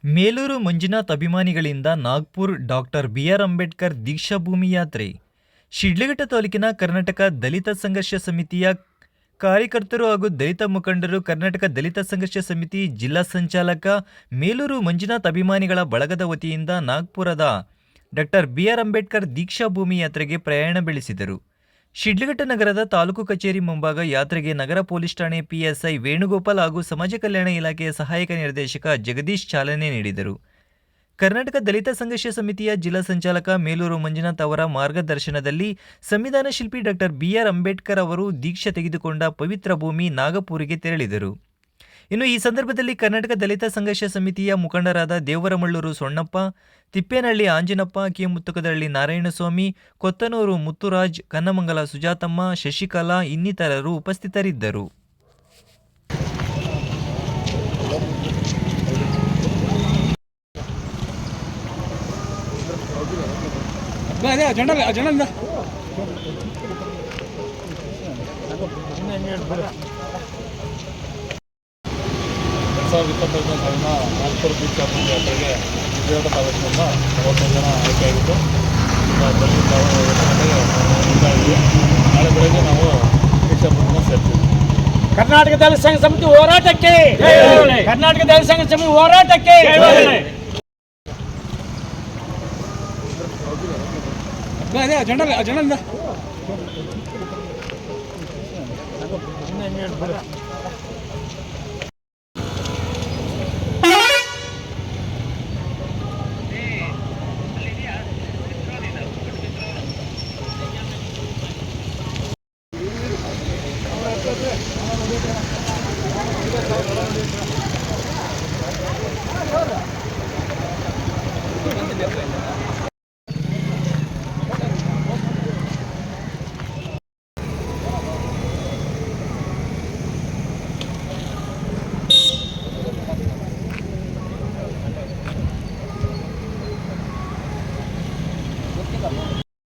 ಮೇಲೂರು ಮಂಜುನಾಥ್ ಅಭಿಮಾನಿಗಳಿಂದ Nagpur doctor B R. Ambedkar Deekshabhoomi ಯಾತ್ರೆ. ಶಿಡ್ಲಘಟ್ಟ ತಾಲೂಕಿನ ಕರ್ನಾಟಕ ದಲಿತ ಸಂಘರ್ಷ ಸಮಿತಿಯ ಕಾರ್ಯಕರ್ತರು ಹಾಗೂ ದಲಿತ ಮುಖಂಡರು ಕರ್ನಾಟಕ ದಲಿತ ಸಂಘರ್ಷ ಸಮಿತಿ ಜಿಲ್ಲಾ ಸಂಚಾಲಕ ಮೇಲೂರು ಮಂಜುನಾಥ್ ಅಭಿಮಾನಿಗಳ ಬಳಗದ ವತಿಯಿಂದ ನಾಗ್ಪುರದ ಡಾಕ್ಟರ್ ಬಿ.ಆರ್. ಅಂಬೇಡ್ಕರ್ ದೀಕ್ಷಾಭೂಮಿ ಯಾತ್ರೆಗೆ ಪ್ರಯಾಣ ಬೆಳೆಸಿದರು. ಶಿಡ್ಲಘಟ್ಟ ನಗರದ ತಾಲೂಕು ಕಚೇರಿ ಮುಂಭಾಗ ಯಾತ್ರೆಗೆ ನಗರ ಪೊಲೀಸ್ ಠಾಣೆ ಪಿಎಸ್ಐ ವೇಣುಗೋಪಾಲ್ ಹಾಗೂ ಸಮಾಜ ಕಲ್ಯಾಣ ಇಲಾಖೆಯ ಸಹಾಯಕ ನಿರ್ದೇಶಕ ಜಗದೀಶ್ ಚಾಲನೆ ನೀಡಿದರು. ಕರ್ನಾಟಕ ದಲಿತ ಸಂಘರ್ಷ ಸಮಿತಿಯ ಜಿಲ್ಲಾ ಸಂಚಾಲಕ ಮೇಲೂರು ಮಂಜುನಾಥ್ ಅವರ ಮಾರ್ಗದರ್ಶನದಲ್ಲಿ ಸಂವಿಧಾನ ಶಿಲ್ಪಿ ಡಾಕ್ಟರ್ ಬಿ.ಆರ್. ಅಂಬೇಡ್ಕರ್ ಅವರು ದೀಕ್ಷೆ ತೆಗೆದುಕೊಂಡ ಪವಿತ್ರ ಭೂಮಿ ನಾಗಪುರಿಗೆ ತೆರಳಿದರು. ಇನ್ನು ಈ ಸಂದರ್ಭದಲ್ಲಿ ಕರ್ನಾಟಕ ದಲಿತ ಸಂಘರ್ಷ ಸಮಿತಿಯ ಮುಖಂಡರಾದ ದೇವರಮಳ್ಳೂರು ಸೊಣ್ಣಪ್ಪ, ತಿಪ್ಪೇನಹಳ್ಳಿ ಆಂಜನಪ್ಪ, ಕೆಮುತ್ತಕದಹಳ್ಳಿ ನಾರಾಯಣಸ್ವಾಮಿ, ಕೊತ್ತನೂರು ಮುತ್ತುರಾಜ್, ಕನ್ನಮಂಗಲ ಸುಜಾತಮ್ಮ, ಶಶಿಕಲಾ ಇನ್ನಿತರರು ಉಪಸ್ಥಿತರಿದ್ದರು. ಸಾಲಿನ ನಾಗ್ಪುರ ದೀಕ್ಷಾಭೂಮಿ ಯಾತ್ರೆಗೆ ಶಿಡ್ಲಘಟ್ಟ ತಾಲೂಕಿನಿಂದ 45 ಜನ ಆಯ್ಕೆಯಾಗಿದ್ದು ನಾಳೆ ಬೆಳಗ್ಗೆ ನಾವು ದೀಕ್ಷಾಭೂಮಿನ ಸೇರ್ತೀವಿ. ಕರ್ನಾಟಕ ದಲಿತ ಸಂಘ ಸಮಿತಿ ಹೋರಾಟಕ್ಕೆ, ಕರ್ನಾಟಕ ದಲಿತ ಸಂಘ ಸಮಿತಿ ಹೋರಾಟಕ್ಕೆ. ಅಜೆಂಡ